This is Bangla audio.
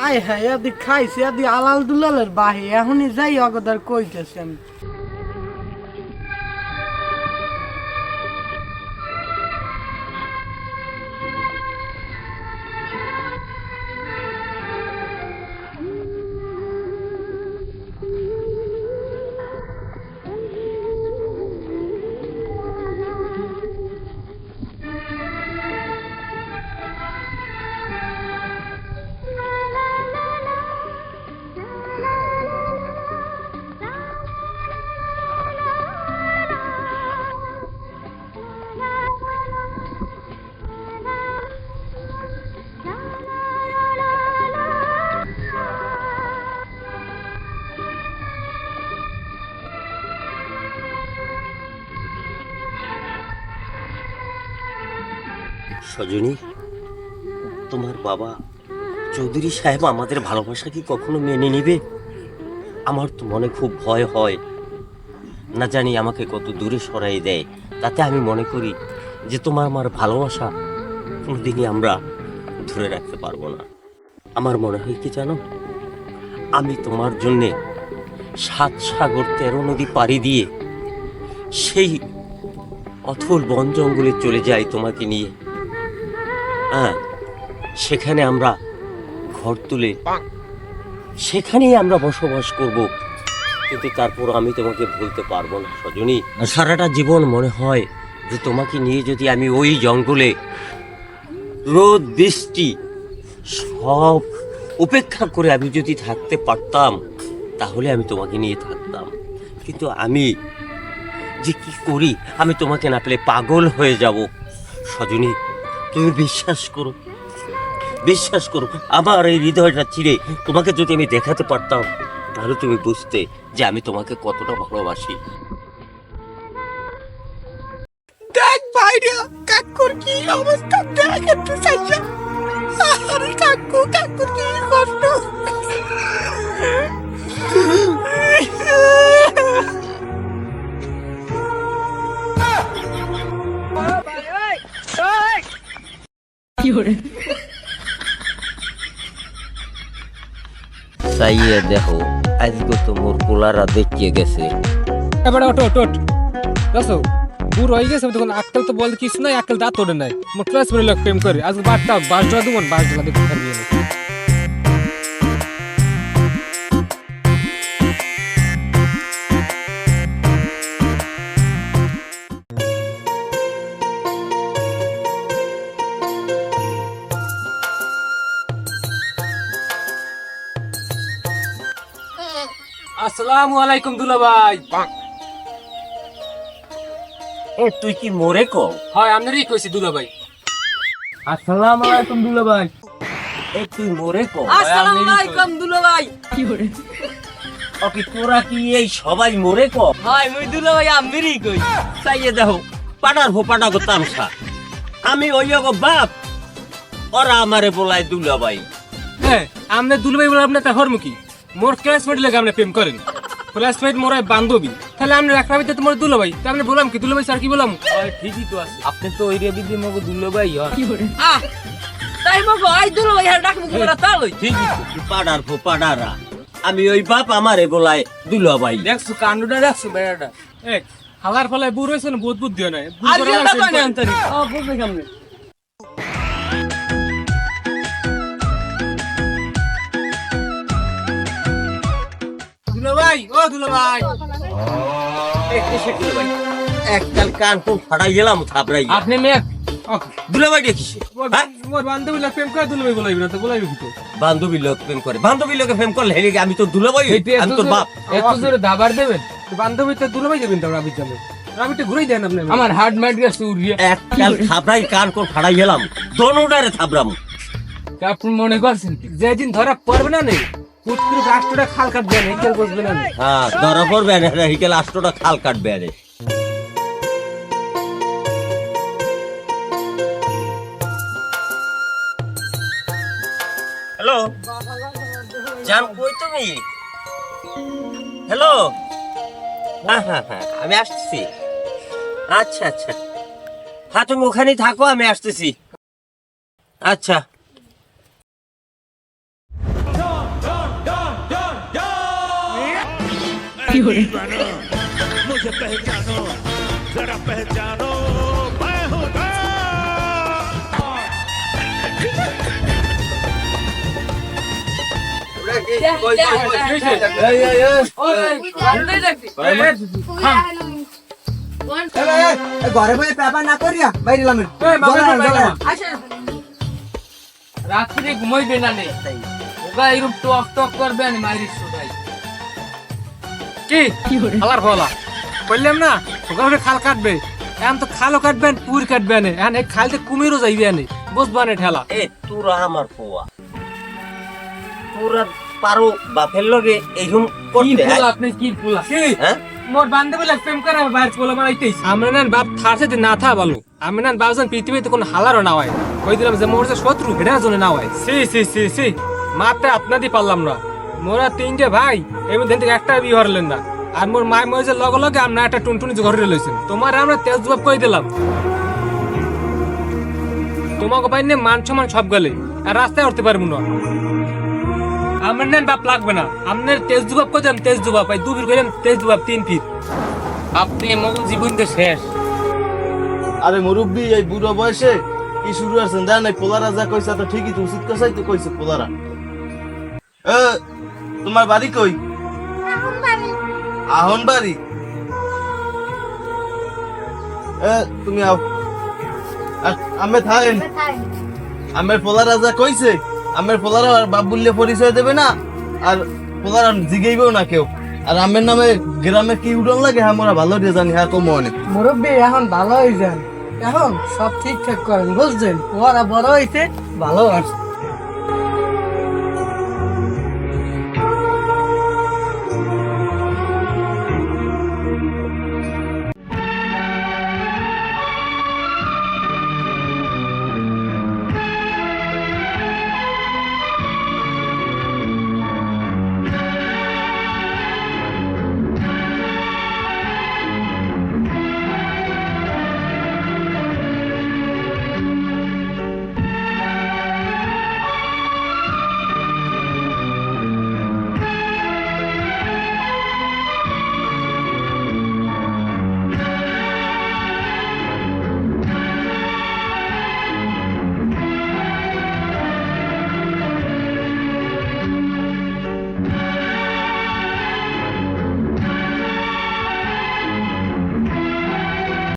আয় হ্যাঁ এদি খাইছি এদি আলাল দুলালের বাহি এখনই যাই অগদার কইতেছি আমি। সজনী, তোমার বাবা চৌধুরী সাহেব আমাদের ভালোবাসা কি কখনো মেনে নেবে? আমার তো মনে খুব ভয় হয়, না জানি আমাকে কত দূরে সরাই দেয়। তাতে আমি মনে করি যে তোমার আমার ভালোবাসা কোনোদিনই আমরা ধরে রাখতে পারবো না। আমার মনে হয় কি জানো, আমি তোমার জন্যে 7 সাগর 13 নদী পাড়ি দিয়ে সেই অথল বন জঙ্গলে চলে যাই তোমাকে নিয়ে। হ্যাঁ, সেখানে আমরা ঘর তুলে সেখানেই আমরা বসবাস করব, কিন্তু তারপর আমি তোমাকে ভুলতে পারবো না সজনী। সারাটা জীবন মনে হয় যে তোমাকে নিয়ে যদি আমি ওই জঙ্গলে রোদ বৃষ্টি সব উপেক্ষা করে আমি যদি থাকতে পারতাম, তাহলে আমি তোমাকে নিয়ে থাকতাম। কিন্তু আমি যে কি করি, আমি তোমাকে না পেলে পাগল হয়ে যাব। সজনী, তুমি বিশ্বাস করো, বিশ্বাস করো, আমার এই হৃদয়টা চিরে তোমাকে যদি আমি দেখাতে পারতাম, তাহলে তুমি বুঝতে যে আমি তোমাকে কতটা ভালোবাসি। দেখ ভাইরা কাকুর কি অবস্থা, দেখ একটু চাইছা। আরে কাকু কাকুর কি কষ্ট। চাইয়ে দেখো, আজকে তো মোর পোলারা দেখিয়ে গেছে। এবারে ওটো ওটো দেখো বুড় হয়ে গেছে তখন আক্কেল তো বলতে কিছু নাই, আক্কেল দাঁত ওঠে নাই। মোর ক্লাস করে লোক প্রেম করে আজকে বারটা 12 টাকা দেবো, 12 টাকা দেখতে পারবি না। আসসালামু আলাইকুম দুলা ভাই। এ তুই কি মোরে কও? হয় আপনারই কইছি দুলা ভাই। আসসালামু আলাইকুম দুলা ভাই। এ তুই মোরে কও? আসসালামু আলাইকুম দুলা ভাই। ওকে তোরা কি এই সবাই মোরে কও? হাই মুই দুলা ভাই আমিরই কই। চাইয়ে দেখো, পাটার ফোপাটা গো তামসা। আমি ওই গো বাপ, ওরা আমারে বলায় দুলাভাই। হ্যাঁ, আপনি দুলা ভাই বলে আপনি তা হরমুখী। মোর ক্লাসমেট লাগে আপনি প্রেম করেন, ক্লাসমেট মোর বান্ধবী, তাহলে আপনি রাখা ভিতরে তোমার দুলা ভাই। তা আপনি বললাম কি দুলা ভাই স্যার কি বললাম? ঠিকই তো আছে, আপনি তো ওই রেবি দিয়ে মগো দুলা ভাই হন। আহ তাই মগো আই দুলা ভাই আর ডাক মুখ করা তালই। ঠিকই তো, পাটার ফোপাটারা। আমি ওই বাপ আমারে বলায় দুলাভাই। দেখছো কান্ডটা, দেখছো বেড়াটা। এক হালার ফলে বুড় হয়েছে না, বহুত বুদ্ধি হয় না। আর যেটা কই না আন্তরি ও বুঝবে কেমনে। দুলা ভাই, ও দুলা ভাই, এককাল কান কোন ফাটাই গেলাম থাপড়াই। আপনি মেয়ে দুলাভাই দেখিস? মোর বান্ধবী লাগে প্রেম করে দুলা ভাই বলাইবি না তো বলাইবি কি তো? বান্ধবী লোক প্রেম করে, বান্ধবী লোকে প্রেম করলে হেলে আমি তো দুলাভাই, আমি তোর বাপ। এত জোরে দাবার দেবেন বান্ধবী তো দুলা ভাই দেবেন তো রাবির জন্য। রাবিটা ঘুরেই দেন আপনি। আমার হার্ট ম্যাট গেছে উড়িয়ে। এককাল থাপড়াই কান কোন ফাটাই গেলাম, দোনোটারে থাপড়াম। আপনি মনে করছেন কি যেদিন ধরা পড়বে না নেই কুটকুর রাষ্ট্রটা খাল কাটবে না, একেল বসবে না। হ্যাঁ, ধরা পড়বে না, হিকেল আষ্টটা খাল কাটবে আরে। হ্যালো জান, কই তুমি? হ্যালো, হ্যাঁ হ্যাঁ হ্যাঁ, আমি আসতেছি। আচ্ছা আচ্ছা, হ্যাঁ তুমি ওখানেই থাকো, আমি আসতেছি। আচ্ছা। दीवाना मुझे पहचानो जरा पहचानो मैं हूँ ঘরে বসে পেপার না করিয়া বাইরে লামেন রাত্রে ঘুমাইবে না নে ওগা এরকম টক টক করবে আমি মাইরিস ভাই কি খালার ফলা বললাম না ওখানে খাল কাটবে এখন তো খালও কাটবেন পুর কাটবেন এখন এই খালতে কুমিরও যাইবে না বুঝবানে ঠেলা এ তোরা আমার পোয়া তোরা পারো বাপের লগে এইরকম কি করতে ফুল আপনি কি ফুল হ্যাঁ মোর বান্ধবী লাগ প্রেম করে বাইরে পোলা মারাইতেইছি আমরা না বাপ থারছে না থা বলো আমি না বাবজন পৃথিবীতে কোনো হালারও না হয় কই দিলাম যে মোর যে শত্রু হেডার জন্য না হয় সি মাতে আপনাদি পারলাম না মোরা তিনটে ভাই এর মধ্যে থেকে একটা বিয়ে হরলেন না আর মোর মায় মই যে লগে লগে আমরা একটা টুনটুনি ঘরে লইছেন তোমার আমরা তেজ জবাব কই দিলাম তোমাকে বাইনে মান সম্মান সব গেলে আর রাস্তায় উঠতে পারবো না আমার নেন বাপ লাগবে না আপনার তেজ জবাব কই দিলাম তেজ জবাব ভাই 2 ফিট কইলাম তেজ জবাব 3 ফিট আপনি মগ জীবন তো শেষ আরে মুরব্বী এই বুড়ো বয়সে কি শুরু আছেন জান এই পোলারা যা কইছে তো ঠিকই তো উচিত কথাই তো কইছে পোলারা তোমার বাড়ি কই আহন বাড়ি তুমি আও আর আমি থাকেন আমার পোলারা যা কইছে আমার পোলারা আর বাপ বললে পরিচয় দেবে না আর পোলারা জিগাইবেও না কেউ আর আমের নামে গ্রামে কি উড়ন লাগে হ্যাঁ মোরা ভালো দিয়ে জানি হ্যাঁ তো মনে মুরব্বী এখন ভালো হয়ে যান এখন সব ঠিকঠাক করেন বুঝছেন ওরা বড় হইতে ভালো আছে